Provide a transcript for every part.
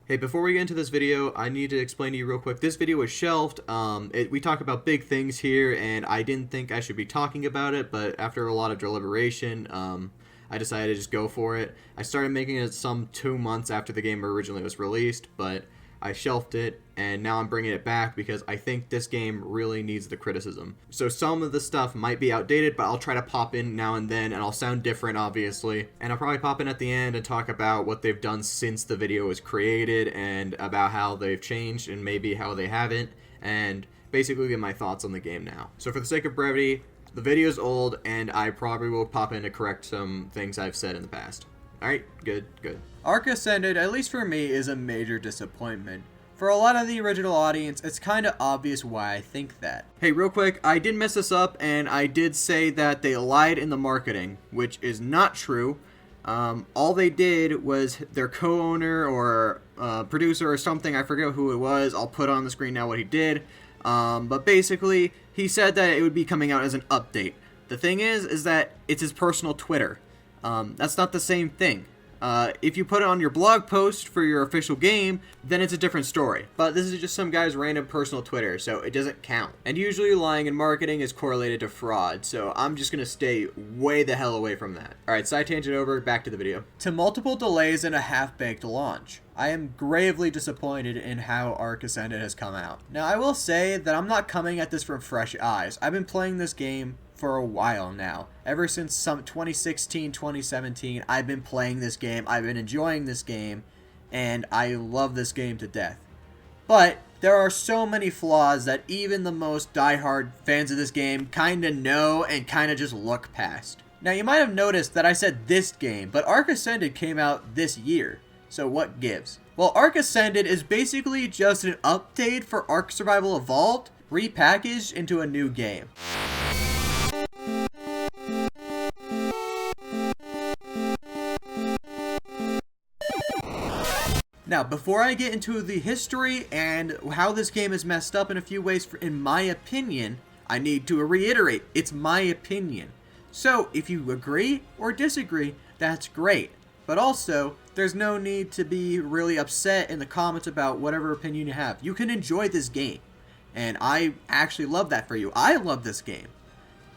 Hey, before we get into this video, I need to explain to you real quick. This video was shelved. We talk about big things here, and I didn't think I should be talking about it, but after a lot of deliberation, I decided to just go for it. I started making it some 2 months after the game originally was released, but I shelved it, and now I'm bringing it back because I think this game really needs the criticism. So some of the stuff might be outdated, but I'll try to pop in now and then, and I'll sound different, obviously. And I'll probably pop in at the end and talk about what they've done since the video was created, and about how they've changed, and maybe how they haven't, and basically get my thoughts on the game now. So for the sake of brevity, the video's old, and I probably will pop in to correct some things I've said in the past. Alright, good. Ark Ascended, at least for me, is a major disappointment. For a lot of the original audience, it's kinda obvious why I think that. Hey, real quick, I did mess this up, and I did say that they lied in the marketing, which is not true. All they did was their co-owner or producer or something, I forget who it was, I'll put on the screen now what he did. But basically, he said that it would be coming out as an update. The thing is that it's his personal Twitter. That's not the same thing. If you put it on your blog post for your official game, then it's a different story. But this is just some guy's random personal Twitter, so it doesn't count. And usually lying in marketing is correlated to fraud, so I'm just gonna stay way the hell away from that. Alright, side tangent over, back to the video. To multiple delays and a half-baked launch, I am gravely disappointed in how Ark Ascended has come out. Now, I will say that I'm not coming at this from fresh eyes. I've been playing this game for a while now. Ever since some 2016, 2017, I've been playing this game, I've been enjoying this game, and I love this game to death. But there are so many flaws that even the most diehard fans of this game kinda know and kinda just look past. Now, you might have noticed that I said this game, but Ark Ascended came out this year. So what gives? Well, Ark Ascended is basically just an update for Ark Survival Evolved, repackaged into a new game. Now, before I get into the history and how this game is messed up in a few ways, in my opinion, I need to reiterate, it's my opinion. So, if you agree or disagree, that's great. But also, there's no need to be really upset in the comments about whatever opinion you have. You can enjoy this game. And I actually love that for you. I love this game.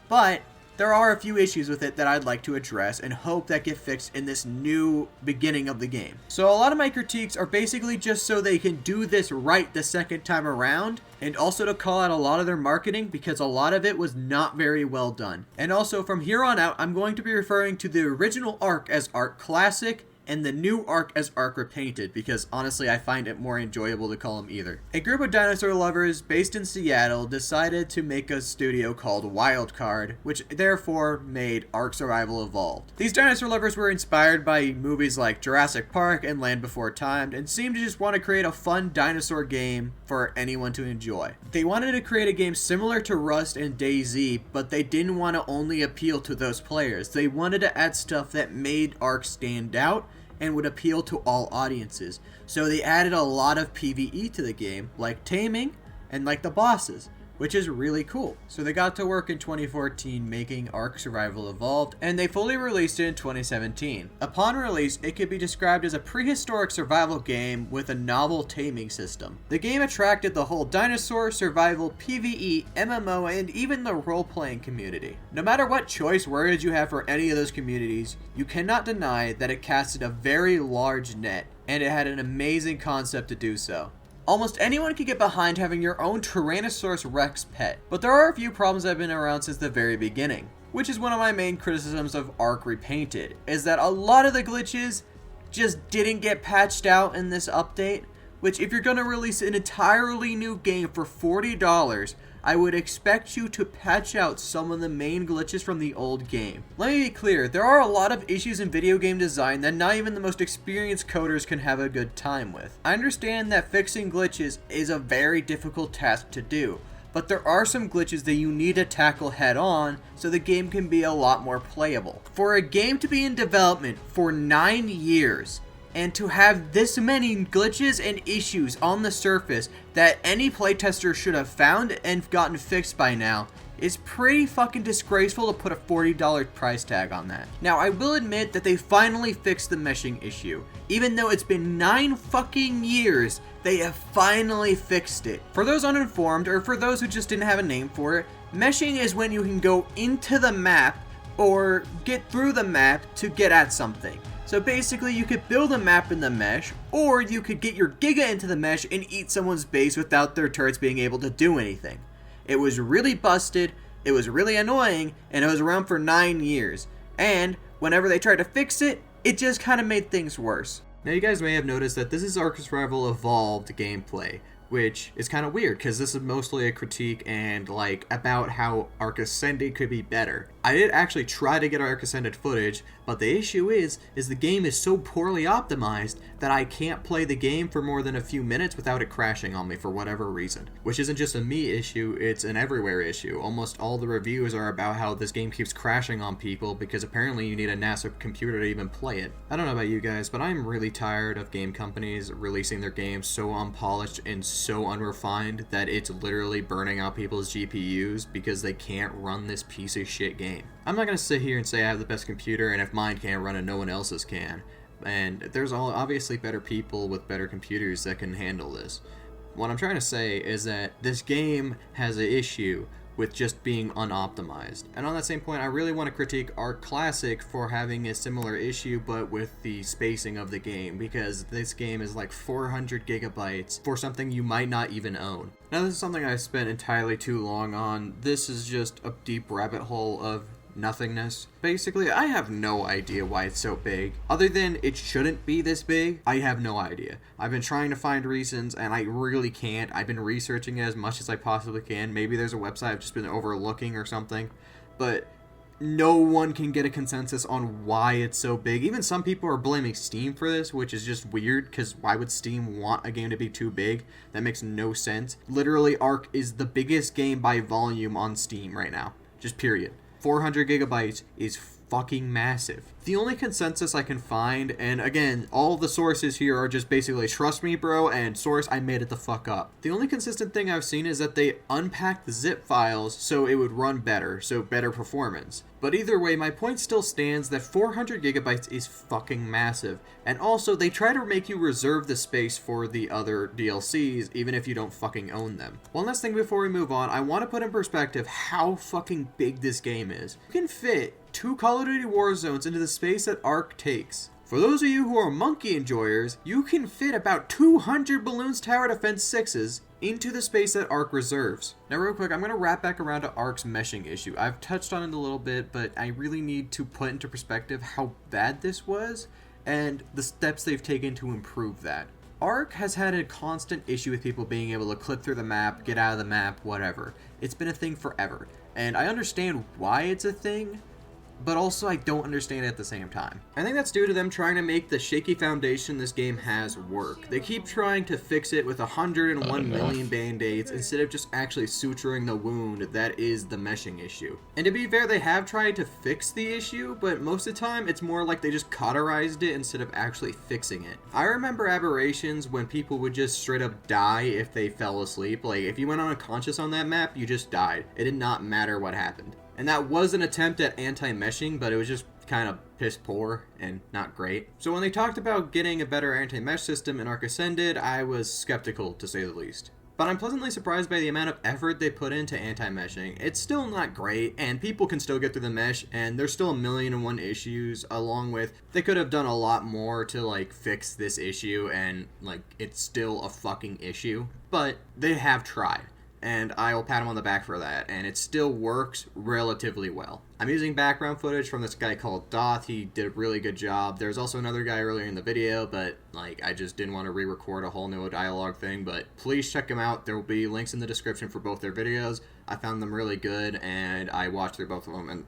But there are a few issues with it that I'd like to address and hope that get fixed in this new beginning of the game. So a lot of my critiques are basically just so they can do this right the second time around, and also to call out a lot of their marketing because a lot of it was not very well done. And also from here on out, I'm going to be referring to the original Ark as Ark Classic, and the new Ark as Ark Repainted, because honestly I find it more enjoyable to call them either. A group of dinosaur lovers based in Seattle decided to make a studio called Wildcard, which therefore made Ark Survival Evolved. These dinosaur lovers were inspired by movies like Jurassic Park and Land Before Time, and seemed to just want to create a fun dinosaur game for anyone to enjoy. They wanted to create a game similar to Rust and DayZ, but they didn't want to only appeal to those players. They wanted to add stuff that made Ark stand out and would appeal to all audiences. So they added a lot of PvE to the game, like taming and like the bosses, which is really cool. So they got to work in 2014 making Ark Survival Evolved, and they fully released it in 2017. Upon release, it could be described as a prehistoric survival game with a novel taming system. The game attracted the whole dinosaur, survival, PvE, MMO, and even the role-playing community. No matter what choice words you have for any of those communities, you cannot deny that it casted a very large net, and it had an amazing concept to do so. Almost anyone can get behind having your own Tyrannosaurus Rex pet, but there are a few problems that have been around since the very beginning, which is one of my main criticisms of Ark Repainted, is that a lot of the glitches just didn't get patched out in this update, which if you're going to release an entirely new game for $40, I would expect you to patch out some of the main glitches from the old game. Let me be clear, there are a lot of issues in video game design that not even the most experienced coders can have a good time with. I understand that fixing glitches is a very difficult task to do, but there are some glitches that you need to tackle head on so the game can be a lot more playable. For a game to be in development for 9 years, and to have this many glitches and issues on the surface that any playtester should have found and gotten fixed by now is pretty fucking disgraceful to put a $40 price tag on that. Now, I will admit that they finally fixed the meshing issue. Even though it's been 9 fucking years, they have finally fixed it. For those uninformed, or for those who just didn't have a name for it, meshing is when you can go into the map or get through the map to get at something. So basically, you could build a map in the mesh, or you could get your Giga into the mesh and eat someone's base without their turrets being able to do anything. It was really busted, it was really annoying, and it was around for 9 years. And whenever they tried to fix it, it just kind of made things worse. Now you guys may have noticed that this is Ark Survival Evolved gameplay, which is kind of weird because this is mostly a critique and like about how Ark Ascended could be better. I did actually try to get Ark Ascended footage, but the issue is the game is so poorly optimized that I can't play the game for more than a few minutes without it crashing on me for whatever reason. Which isn't just a me issue, it's an everywhere issue. Almost all the reviews are about how this game keeps crashing on people because apparently you need a NASA computer to even play it. I don't know about you guys, but I'm really tired of game companies releasing their games so unpolished and so unrefined that it's literally burning out people's GPUs because they can't run this piece of shit game. I'm not going to sit here and say I have the best computer and if mine can't run it, no one else's can. And there's obviously better people with better computers that can handle this. What I'm trying to say is that this game has an issue with just being unoptimized. And on that same point, I really want to critique Ark Classic for having a similar issue but with the spacing of the game, because this game is like 400 gigabytes for something you might not even own. Now this is something I spent entirely too long on. This is just a deep rabbit hole of nothingness. Basically, I have no idea why it's so big. Other than it shouldn't be this big, I have no idea. I've been trying to find reasons and I really can't. I've been researching it as much as I possibly can. Maybe there's a website I've just been overlooking or something, but no one can get a consensus on why it's so big. Even some people are blaming Steam for this, which is just weird because why would Steam want a game to be too big? That makes no sense. Literally, Ark is the biggest game by volume on Steam right now. Just period. 400 gigabytes is fucking massive. The only consensus I can find, and again, all the sources here are just basically trust me bro and source I made it the fuck up. The only consistent thing I've seen is that they unpacked the zip files so it would run better, so better performance. But either way, my point still stands that 400 gigabytes is fucking massive. And also, they try to make you reserve the space for the other DLCs, even if you don't fucking own them. One last thing before we move on, I want to put in perspective how fucking big this game is. You can fit 2 Call of Duty Warzones into the space that Ark takes. For those of you who are monkey enjoyers, you can fit about 200 Balloons Tower Defense 6s into the space that Ark reserves. Now real quick, I'm going to wrap back around to Ark's meshing issue. I've touched on it a little bit, but I really need to put into perspective how bad this was and the steps they've taken to improve that. Ark has had a constant issue with people being able to clip through the map, get out of the map, whatever. It's been a thing forever. And I understand why it's a thing, but also I don't understand it at the same time. I think that's due to them trying to make the shaky foundation this game has work. They keep trying to fix it with 101 million band-aids instead of just actually suturing the wound that is the meshing issue. And to be fair, they have tried to fix the issue, but most of the time it's more like they just cauterized it instead of actually fixing it. I remember aberrations when people would just straight up die if they fell asleep. Like if you went unconscious on that map, you just died. It did not matter what happened. And that was an attempt at anti-meshing, but it was just kind of piss poor and not great. So when they talked about getting a better anti-mesh system in Ark Ascended, I was skeptical to say the least. But I'm pleasantly surprised by the amount of effort they put into anti-meshing. It's still not great, and people can still get through the mesh, and there's still 1,000,001 issues, along with they could have done a lot more to like fix this issue, and like it's still a fucking issue. But they have tried. And I'll pat him on the back for that, and it still works relatively well. I'm using background footage from this guy called Doth. He did a really good job. There's also another guy earlier in the video, but like I just didn't want to re-record a whole new dialogue thing, but please check them out. There will be links in the description for both their videos. I found them really good, and I watched through both of them, and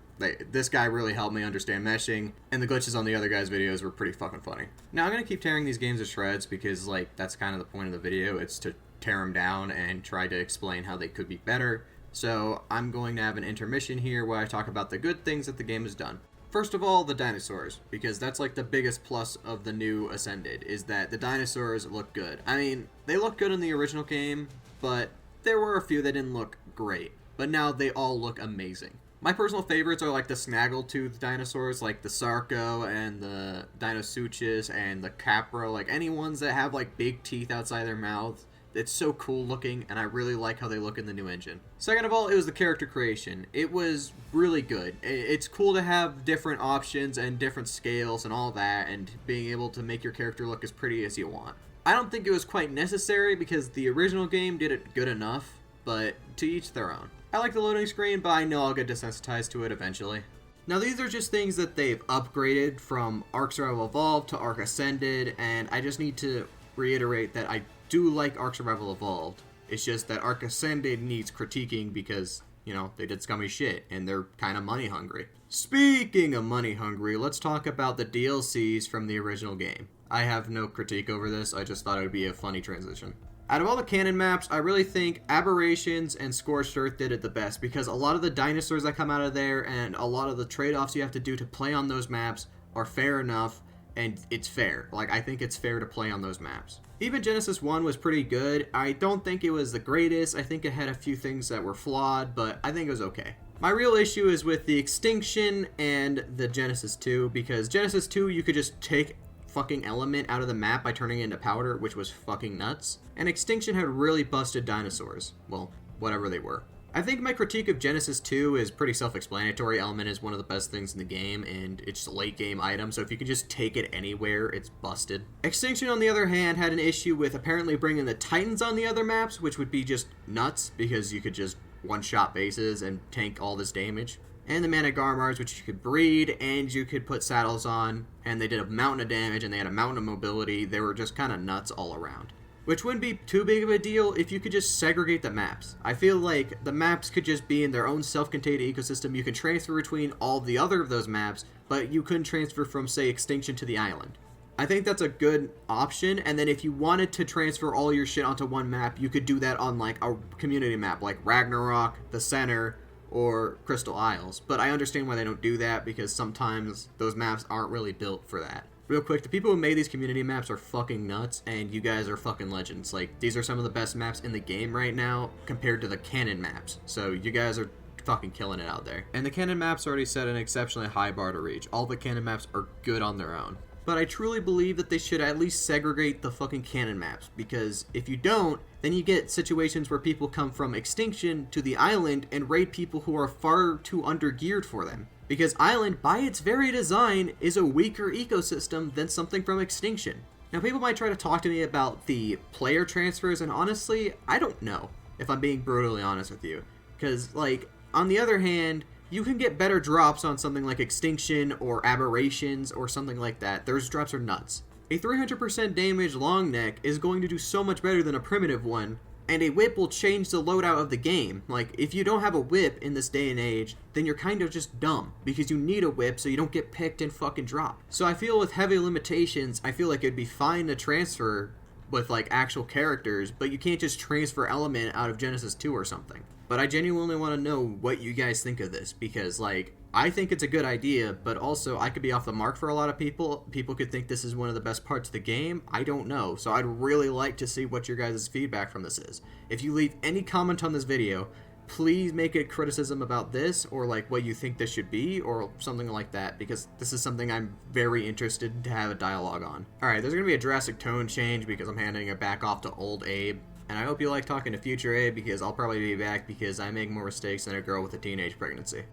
this guy really helped me understand meshing, and the glitches on the other guy's videos were pretty fucking funny. Now, I'm going to keep tearing these games to shreds because like that's kind of the point of the video. It's to tear them down and try to explain how they could be better. So I'm going to have an intermission here where I talk about the good things that the game has done. First of all, the dinosaurs, because that's like the biggest plus of the new Ascended, is that the dinosaurs look good. I mean, they look good in the original game, but there were a few that didn't look great. but now they all look amazing. My personal favorites are like the snaggletooth dinosaurs, like the Sarco and the Dinosuchus and the Capra, like any ones that have like big teeth outside their mouths. It's so cool looking, and I really like how they look in the new engine. Second of all, it was the character creation. It was really good. It's cool to have different options and different scales and all that, and being able to make your character look as pretty as you want. I don't think it was quite necessary because the original game did it good enough, but to each their own. I like the loading screen, but I know I'll get desensitized to it eventually. Now these are just things that they've upgraded from Ark Survival Evolved to Ark Ascended, and I just need to reiterate that I do like Ark Survival Evolved. It's just that Ark Ascended needs critiquing because, you know, they did scummy shit and they're kind of money hungry. Speaking of money hungry, let's talk about the DLCs from the original game. I have no critique over this, I just thought it would be a funny transition. Out of all the canon maps, I really think Aberrations and Scorched Earth did it the best because a lot of the dinosaurs that come out of there and a lot of the trade-offs you have to do to play on those maps are fair enough, and it's fair. Like, I think it's fair to play on those maps. Even Genesis 1 was pretty good. I don't think it was the greatest. I think it had a few things that were flawed, but I think it was okay. My real issue is with the Extinction and the Genesis 2, because Genesis 2 you could just take fucking element out of the map by turning it into powder, which was fucking nuts. And Extinction had really busted dinosaurs. Well, whatever they were. I think my critique of Genesis 2 is pretty self-explanatory. Element is one of the best things in the game, and it's a late game item, so if you can just take it anywhere, it's busted. Extinction, on the other hand, had an issue with apparently bringing the Titans on the other maps, which would be just nuts, because you could just one-shot bases and tank all this damage. And the Managarmars, which you could breed, and you could put saddles on, and they did a mountain of damage, and they had a mountain of mobility. They were just kind of nuts all around. Which wouldn't be too big of a deal if you could just segregate the maps. I feel like the maps could just be in their own self-contained ecosystem. You can transfer between all the other of those maps, but you couldn't transfer from, say, Extinction to the island. I think that's a good option, and then if you wanted to transfer all your shit onto one map, you could do that on, like, a community map, like Ragnarok, the Center, or Crystal Isles. But I understand why they don't do that, because sometimes those maps aren't really built for that. Real quick, the people who made these community maps are fucking nuts, and you guys are fucking legends. Like, these are some of the best maps in the game right now compared to the canon maps. So you guys are fucking killing it out there. And the canon maps already set an exceptionally high bar to reach. All the canon maps are good on their own. But I truly believe that they should at least segregate the fucking canon maps, because if you don't, then you get situations where people come from Extinction to the island and raid people who are far too undergeared for them. Because Island, by its very design, is a weaker ecosystem than something from Extinction. Now, people might try to talk to me about the player transfers, and honestly, I don't know, if I'm being brutally honest with you. Because, like, on the other hand, you can get better drops on something like Extinction or Aberrations or something like that. Those drops are nuts. A 300% damage long neck is going to do so much better than a primitive one, and a whip will change the loadout of the game. Like, if you don't have a whip in this day and age, then you're kind of just dumb, because you need a whip so you don't get picked and fucking dropped. So I feel with heavy limitations, I feel like it'd be fine to transfer with, like, actual characters, but you can't just transfer element out of Genesis 2 or something. But I genuinely want to know what you guys think of this, because, like, I think it's a good idea, but also I could be off the mark for a lot of people. People could think this is one of the best parts of the game. I don't know. So I'd really like to see what your guys' feedback from this is. If you leave any comment on this video, please make a criticism about this, or like what you think this should be, or something like that, because this is something I'm very interested to have a dialogue on. Alright, there's going to be a drastic tone change because I'm handing it back off to old Abe. And I hope you like talking to future Abe, because I'll probably be back because I make more mistakes than a girl with a teenage pregnancy.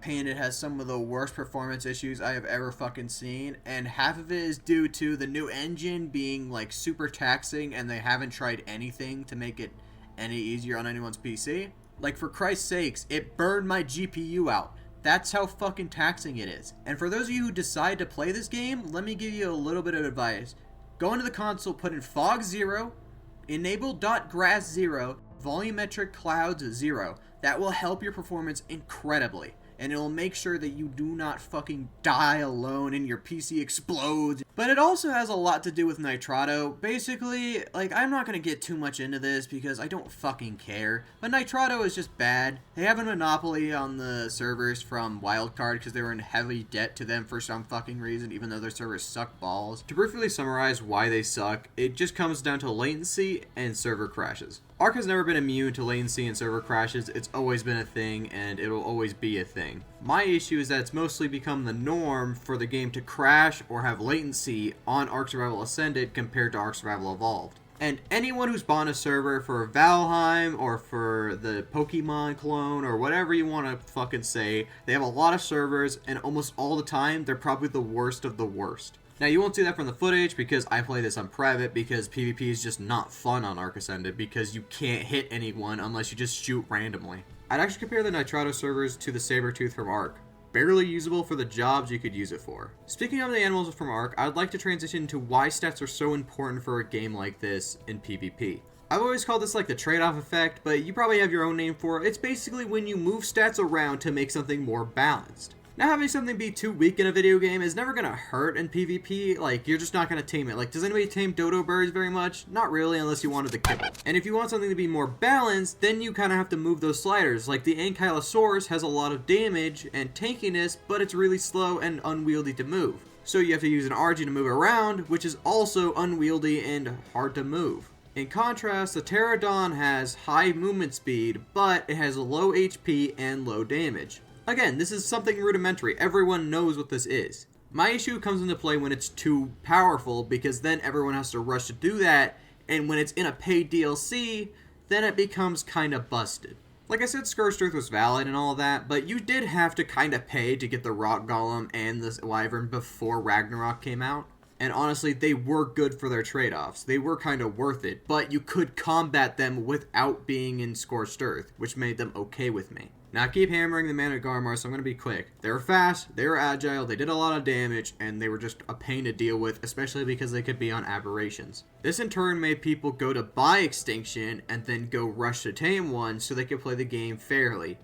It has some of the worst performance issues I have ever fucking seen, and half of it is due to the new engine being like super taxing, and they haven't tried anything to make it any easier on anyone's PC. Like, for Christ's sakes, it burned my GPU out. That's how fucking taxing it is. And for those of you who decide to play this game, let me give you a little bit of advice. Go into the console, put in fog 0, enable .grass 0, volumetric clouds 0. That will help your performance incredibly. And it'll make sure that you do not fucking die alone and your PC explodes. But it also has a lot to do with Nitrado. Basically, like, I'm not going to get too much into this because I don't fucking care. But Nitrado is just bad. They have a monopoly on the servers from Wildcard because they were in heavy debt to them for some fucking reason, even though their servers suck balls. To briefly summarize why they suck, it just comes down to latency and server crashes. Ark has never been immune to latency and server crashes. It's always been a thing, and it'll always be a thing. My issue is that it's mostly become the norm for the game to crash or have latency on Ark Survival Ascended compared to Ark Survival Evolved. And anyone who's bought a server for Valheim or for the Pokemon clone or whatever you want to fucking say, they have a lot of servers, and almost all the time, they're probably the worst of the worst. Now, you won't see that from the footage because I play this on private because PvP is just not fun on Ark Ascended because you can't hit anyone unless you just shoot randomly. I'd actually compare the Nitrado servers to the Sabertooth from Ark. Barely usable for the jobs you could use it for. Speaking of the animals from Ark, I'd like to transition to why stats are so important for a game like this in PvP. I've always called this like the trade-off effect, but you probably have your own name for it. It's basically when you move stats around to make something more balanced. Now, having something be too weak in a video game is never going to hurt in PvP. Like, you're just not going to tame it. Like, does anybody tame dodo birds very much? Not really, unless you wanted the kibble. And if you want something to be more balanced, then you kind of have to move those sliders. Like, the Ankylosaurus has a lot of damage and tankiness, but it's really slow and unwieldy to move. So you have to use an RG to move it around, which is also unwieldy and hard to move. In contrast, the Pterodon has high movement speed, but it has low HP and low damage. Again, this is something rudimentary. Everyone knows what this is. My issue comes into play when it's too powerful because then everyone has to rush to do that, and when it's in a paid DLC, then it becomes kinda busted. Like I said, Scourge Earth was valid and all that, but you did have to kinda pay to get the Rock Golem and the Wyvern before Ragnarok came out. And honestly, they were good for their trade-offs. They were kinda worth it, but you could combat them without being in Scorched Earth, which made them okay with me. Now, I keep hammering the mana Garmar, so I'm going to be quick. They were fast, they were agile, they did a lot of damage, and they were just a pain to deal with, especially because they could be on aberrations. This in turn made people go to buy Extinction and then go rush to tame one so they could play the game fairly.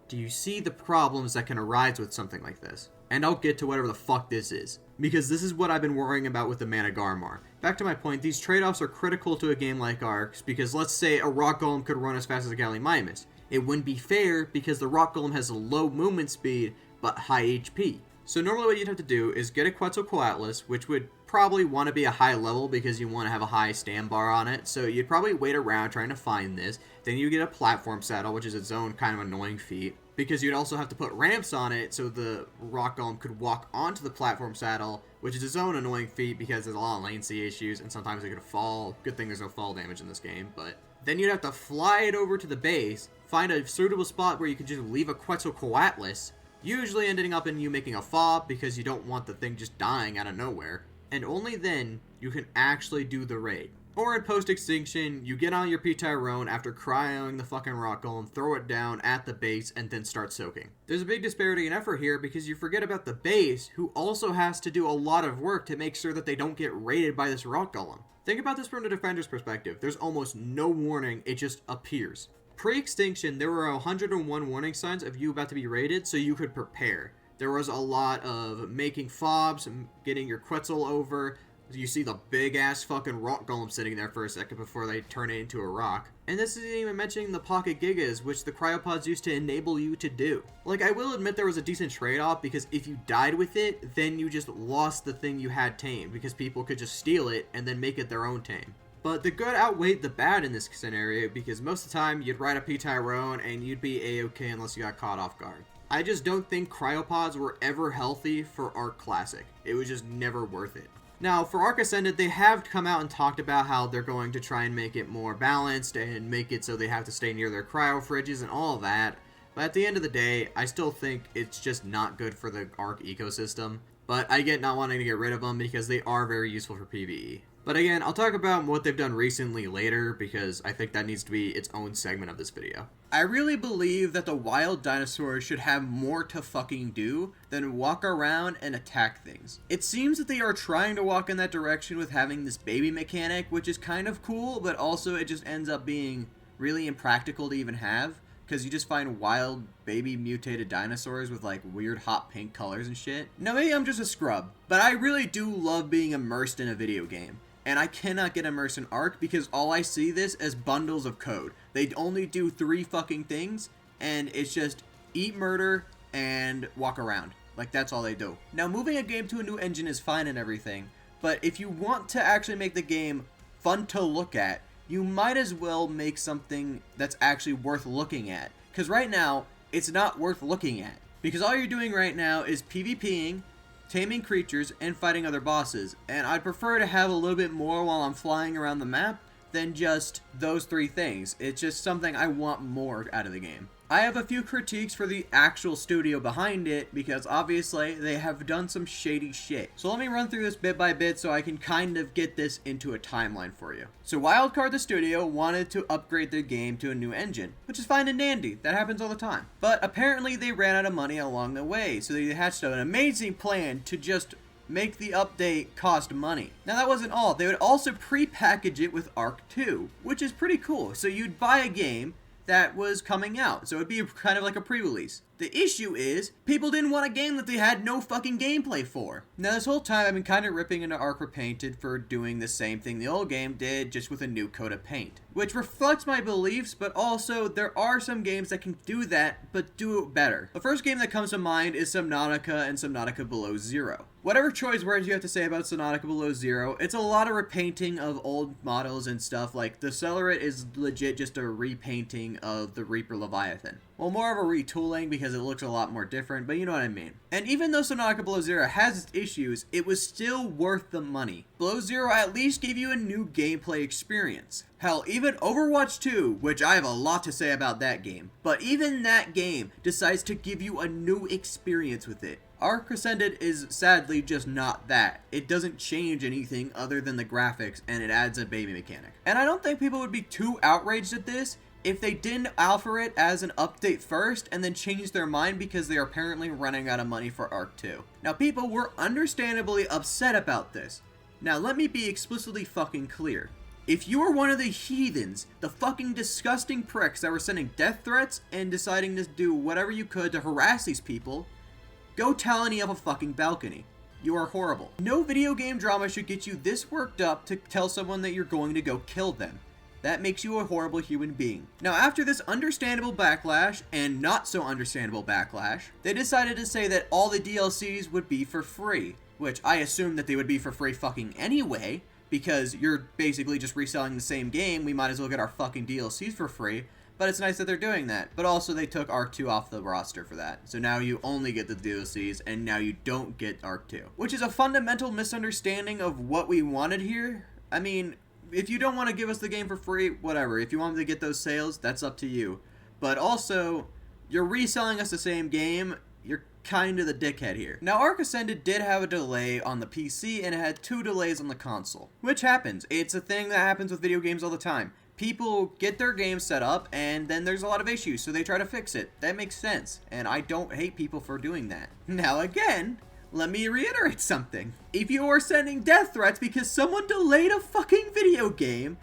Do you see the problems that can arise with something like this? And I'll get to whatever the fuck this is, because this is what I've been worrying about with the mana Garmar. Back to my point, these trade-offs are critical to a game like Arks, because let's say a Rock Golem could run as fast as a Gallimimus. It wouldn't be fair because the Rock Golem has a low movement speed, but high HP. So normally what you'd have to do is get a Quetzalcoatlus, which would probably want to be a high level because you want to have a high stand bar on it. So you'd probably wait around trying to find this. Then you get a platform saddle, which is its own kind of annoying feat, because you'd also have to put ramps on it so the Rock Golem could walk onto the platform saddle, which is its own annoying feat because there's a lot of latency issues and sometimes it could fall. Good thing there's no fall damage in this game, but then you'd have to fly it over to the base, find a suitable spot where you can just leave a Quetzalcoatlus, usually ending up in you making a fob because you don't want the thing just dying out of nowhere, and only then you can actually do the raid. Or in post-extinction, you get on your P-Tyrone after cryoing the fucking Rock Golem, throw it down at the base, and then start soaking. There's a big disparity in effort here because you forget about the base, who also has to do a lot of work to make sure that they don't get raided by this Rock Golem. Think about this from the defender's perspective. There's almost no warning, it just appears. Pre-extinction, there were 101 warning signs of you about to be raided, so you could prepare. There was a lot of making fobs, getting your Quetzal over. You see the big-ass fucking Rock Golem sitting there for a second before they turn it into a rock. And this isn't even mentioning the Pocket Gigas, which the Cryopods used to enable you to do. Like, I will admit there was a decent trade-off, because if you died with it, then you just lost the thing you had tamed, because people could just steal it and then make it their own tame. But the good outweighed the bad in this scenario, because most of the time you'd ride a P-Tyrone and you'd be A-okay unless you got caught off guard. I just don't think Cryopods were ever healthy for Ark Classic. It was just never worth it. Now, for Ark Ascended, they have come out and talked about how they're going to try and make it more balanced and make it so they have to stay near their cryo fridges and all of that. But at the end of the day, I still think it's just not good for the Ark ecosystem. But I get not wanting to get rid of them because they are very useful for PvE. But again, I'll talk about what they've done recently later because I think that needs to be its own segment of this video. I really believe that the wild dinosaurs should have more to fucking do than walk around and attack things. It seems that they are trying to walk in that direction with having this baby mechanic, which is kind of cool, but also it just ends up being really impractical to even have. because you just find wild baby mutated dinosaurs with like weird hot pink colors and shit. Now maybe I'm just a scrub, but I really do love being immersed in a video game. And I cannot get immersed in Ark because all I see this as bundles of code. They only do 3 fucking things, and it's just eat murder and walk around. Like, that's all they do. Now, moving a game to a new engine is fine and everything, but if you want to actually make the game fun to look at, you might as well make something that's actually worth looking at. Because right now, it's not worth looking at. Because all you're doing right now is PvPing, taming creatures, and fighting other bosses. And I'd prefer to have a little bit more while I'm flying around the map than just those 3 things. It's just something I want more out of the game. I have a few critiques for the actual studio behind it because obviously they have done some shady shit. So let me run through this bit by bit so I can kind of get this into a timeline for you. So Wildcard the studio wanted to upgrade their game to a new engine, which is fine and dandy. That happens all the time. But apparently they ran out of money along the way, so they hatched an amazing plan to just make the update cost money. Now that wasn't all. They would also pre-package it with Ark 2, which is pretty cool. So you'd buy a game that was coming out, so it'd be kind of like a pre-release. The issue is, people didn't want a game that they had no fucking gameplay for. Now this whole time I've been kind of ripping into Ark Repainted for doing the same thing the old game did, just with a new coat of paint. Which reflects my beliefs, but also there are some games that can do that, but do it better. The first game that comes to mind is Subnautica and Subnautica Below Zero. Whatever choice words you have to say about Subnautica Below Zero, it's a lot of repainting of old models and stuff. Like, the Cellaret is legit just a repainting of the Reaper Leviathan. Well, more of a retooling because it looks a lot more different, but you know what I mean. And even though Subnautica Below Zero has its issues, it was still worth the money. Below Zero at least gave you a new gameplay experience. Hell, even Overwatch 2, which I have a lot to say about that game, but even that game decides to give you a new experience with it. Ark Ascended is sadly just not that. It doesn't change anything other than the graphics, and it adds a baby mechanic. And I don't think people would be too outraged at this if they didn't offer it as an update first and then change their mind because they are apparently running out of money for Ark 2. Now, people were understandably upset about this. Now, let me be explicitly fucking clear. If you were one of the heathens, the fucking disgusting pricks that were sending death threats and deciding to do whatever you could to harass these people, go Talony up a fucking balcony. You are horrible. No video game drama should get you this worked up to tell someone that you're going to go kill them. That makes you a horrible human being. Now, after this understandable backlash, and not so understandable backlash, they decided to say that all the DLCs would be for free, which I assumed that they would be for free fucking anyway, because you're basically just reselling the same game, we might as well get our fucking DLCs for free. But it's nice that they're doing that. But also they took Ark 2 off the roster for that. So now you only get the DLCs, and now you don't get Ark 2. Which is a fundamental misunderstanding of what we wanted here. I mean, if you don't want to give us the game for free, whatever. If you want to get those sales, that's up to you. But also, you're reselling us the same game. You're kind of the dickhead here. Now, Ark Ascended did have a delay on the PC, and it had 2 delays on the console. Which happens. It's a thing that happens with video games all the time. People get their game set up, and then there's a lot of issues, so they try to fix it. That makes sense, and I don't hate people for doing that. Now again, let me reiterate something. If you are sending death threats because someone delayed a fucking video game,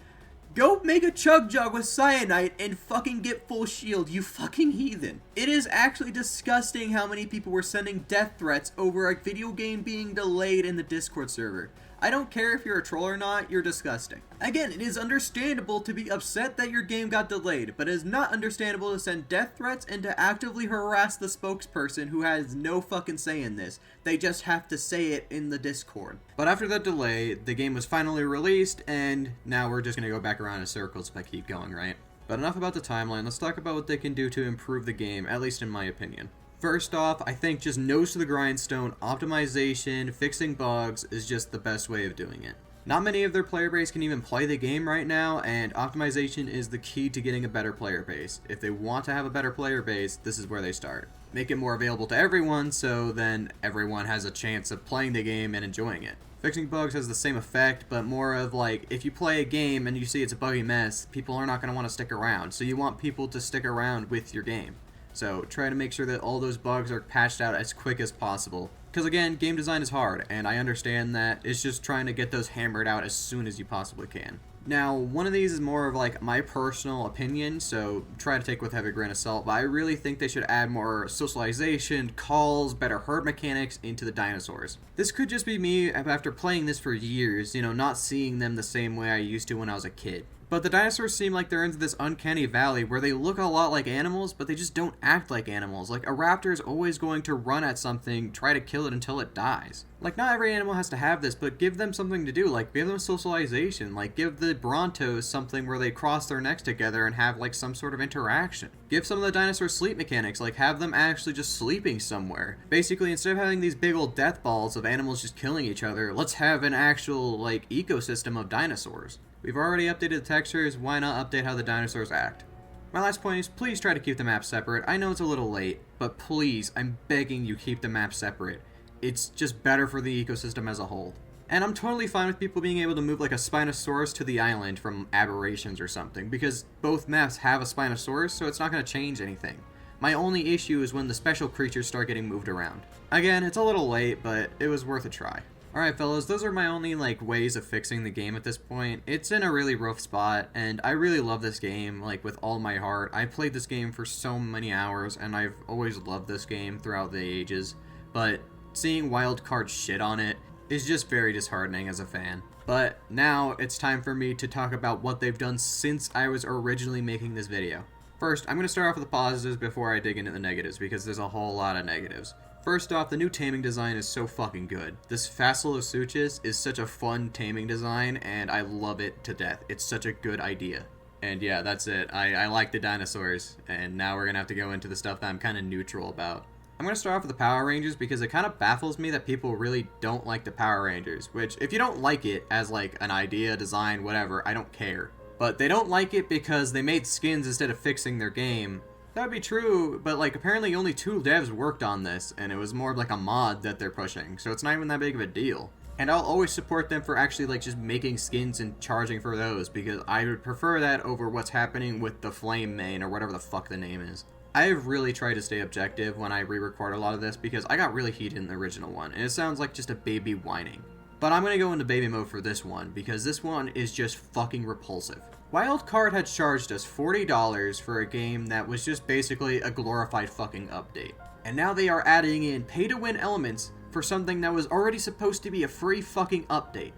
go make a chug jug with cyanide and fucking get full shield, you fucking heathen. It is actually disgusting how many people were sending death threats over a video game being delayed in the Discord server. I don't care if you're a troll or not, you're disgusting. Again, it is understandable to be upset that your game got delayed, but it is not understandable to send death threats and to actively harass the spokesperson who has no fucking say in this. They just have to say it in the Discord. But after that delay, the game was finally released, and now we're just gonna go back around in circles if I keep going, right? But enough about the timeline, let's talk about what they can do to improve the game, at least in my opinion. First off, I think just nose to the grindstone, optimization, fixing bugs is just the best way of doing it. Not many of their player base can even play the game right now, and optimization is the key to getting a better player base. If they want to have a better player base, this is where they start. Make it more available to everyone, so then everyone has a chance of playing the game and enjoying it. Fixing bugs has the same effect, but more of like, if you play a game and you see it's a buggy mess, people are not going to want to stick around, so you want people to stick around with your game. So try to make sure that all those bugs are patched out as quick as possible. Because again, game design is hard, and I understand that it's just trying to get those hammered out as soon as you possibly can. Now, one of these is more of like my personal opinion, so try to take it with a heavy grain of salt, but I really think they should add more socialization, calls, better herd mechanics into the dinosaurs. This could just be me after playing this for years, not seeing them the same way I used to when I was a kid. But the dinosaurs seem like they're into this uncanny valley where they look a lot like animals, but they just don't act like animals. Like, a raptor is always going to run at something, try to kill it until it dies. Like, not every animal has to have this, but give them something to do. Like, give them socialization. Like, give the brontos something where they cross their necks together and have, like, some sort of interaction. Give some of the dinosaurs sleep mechanics. Like, have them actually just sleeping somewhere. Basically, instead of having these big old death balls of animals just killing each other, let's have an actual, like, ecosystem of dinosaurs. We've already updated the textures, why not update how the dinosaurs act? My last point is, please try to keep the maps separate. I know it's a little late, but please, I'm begging you, keep the maps separate. It's just better for the ecosystem as a whole. And I'm totally fine with people being able to move like a Spinosaurus to the island from Aberrations or something, because both maps have a Spinosaurus, so it's not going to change anything. My only issue is when the special creatures start getting moved around. Again, it's a little late, but it was worth a try. Alright fellas, those are my only ways of fixing the game at this point. It's in a really rough spot, and I really love this game, with all my heart. I played this game for so many hours, and I've always loved this game throughout the ages, but seeing Wildcard shit on it is just very disheartening as a fan. But now it's time for me to talk about what they've done since I was originally making this video. First, I'm going to start off with the positives before I dig into the negatives, because there's a whole lot of negatives. First off, the new taming design is so fucking good. This Facilosuchus is such a fun taming design, and I love it to death. It's such a good idea. And yeah, that's it. I like the dinosaurs, and now we're gonna have to go into the stuff that I'm kind of neutral about. I'm gonna start off with the Power Rangers because it kind of baffles me that people really don't like the Power Rangers, which, if you don't like it as an idea, design, whatever, I don't care. But they don't like it because they made skins instead of fixing their game. That would be true, but apparently only 2 devs worked on this, and it was more of a mod that they're pushing, so it's not even that big of a deal. And I'll always support them for actually just making skins and charging for those, because I would prefer that over what's happening with the Flame main, or whatever the fuck the name is. I have really tried to stay objective when I re-record a lot of this, because I got really heated in the original one, and it sounds like just a baby whining. But I'm gonna go into baby mode for this one, because this one is just fucking repulsive. Wildcard had charged us $40 for a game that was just basically a glorified fucking update. And now they are adding in pay-to-win elements for something that was already supposed to be a free fucking update.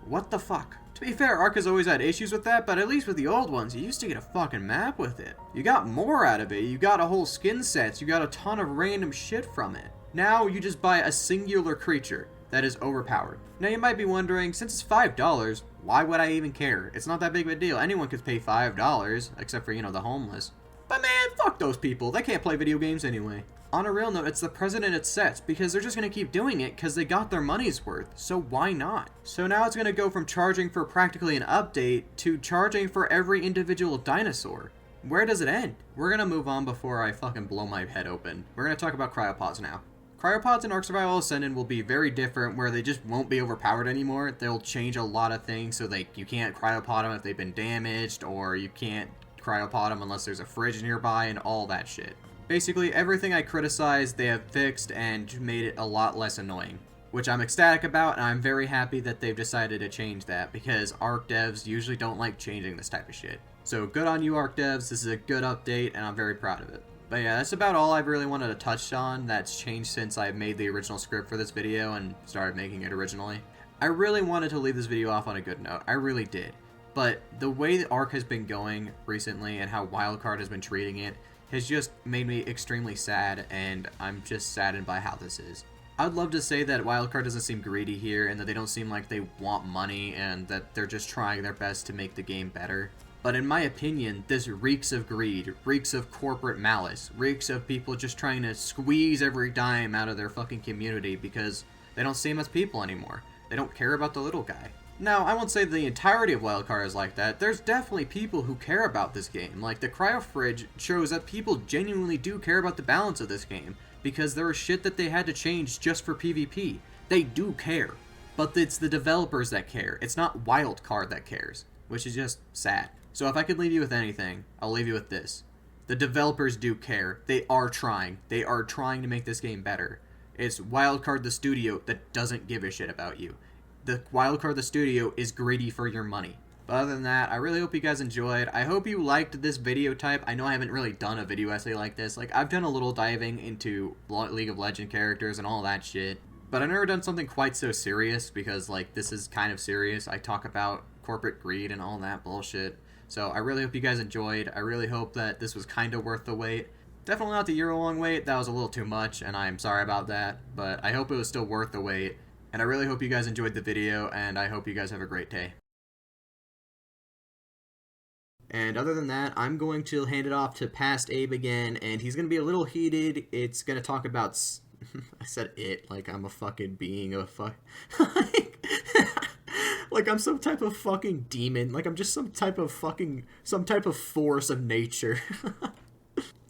What the fuck? To be fair, Ark has always had issues with that, but at least with the old ones, you used to get a fucking map with it. You got more out of it, you got a whole skin sets, you got a ton of random shit from it. Now you just buy a singular creature that is overpowered. Now you might be wondering, since it's $5, why would I even care? It's not that big of a deal. Anyone could pay $5, except for, the homeless. But man, fuck those people. They can't play video games anyway. On a real note, it's the precedent it sets, because they're just going to keep doing it because they got their money's worth, so why not? So now it's going to go from charging for practically an update to charging for every individual dinosaur. Where does it end? We're going to move on before I fucking blow my head open. We're going to talk about cryopods now. Cryopods in Ark Survival Ascended will be very different, where they just won't be overpowered anymore. They'll change a lot of things, so you can't cryopod them if they've been damaged, or you can't cryopod them unless there's a fridge nearby, and all that shit. Basically, everything I criticized, they have fixed and made it a lot less annoying, which I'm ecstatic about, and I'm very happy that they've decided to change that, because Ark devs usually don't like changing this type of shit. So good on you, Ark devs. This is a good update, and I'm very proud of it. But yeah, that's about all I really wanted to touch on that's changed since I made the original script for this video and started making it originally. I really wanted to leave this video off on a good note. I really did. But the way that Ark has been going recently and how Wildcard has been treating it has just made me extremely sad, and I'm just saddened by how this is. I'd love to say that Wildcard doesn't seem greedy here and that they don't seem like they want money and that they're just trying their best to make the game better. But in my opinion, this reeks of greed, reeks of corporate malice, reeks of people just trying to squeeze every dime out of their fucking community because they don't see them as people anymore. They don't care about the little guy. Now, I won't say the entirety of Wildcard is like that. There's definitely people who care about this game. The Cryo Fridge shows that people genuinely do care about the balance of this game, because there was shit that they had to change just for PvP. They do care. But it's the developers that care. It's not Wildcard that cares, which is just sad. So if I could leave you with anything, I'll leave you with this. The developers do care. They are trying. They are trying to make this game better. It's Wildcard the studio that doesn't give a shit about you. The Wildcard the studio is greedy for your money. But other than that, I really hope you guys enjoyed. I hope you liked this video type. I know I haven't really done a video essay like this. Like, I've done a little diving into League of Legends characters and all that shit. But I've never done something quite so serious because, like, this is kind of serious. I talk about corporate greed and all that bullshit. So I really hope you guys enjoyed. I really hope that this was kind of worth the wait. Definitely not the year-long wait. That was a little too much, and I'm sorry about that. But I hope it was still worth the wait. And I really hope you guys enjoyed the video, and I hope you guys have a great day. And other than that, I'm going to hand it off to Past Abe again, and he's going to be a little heated. It's going to talk about... I said it like I'm a fucking being of like I'm some type of fucking demon. Like I'm just some type of force of nature.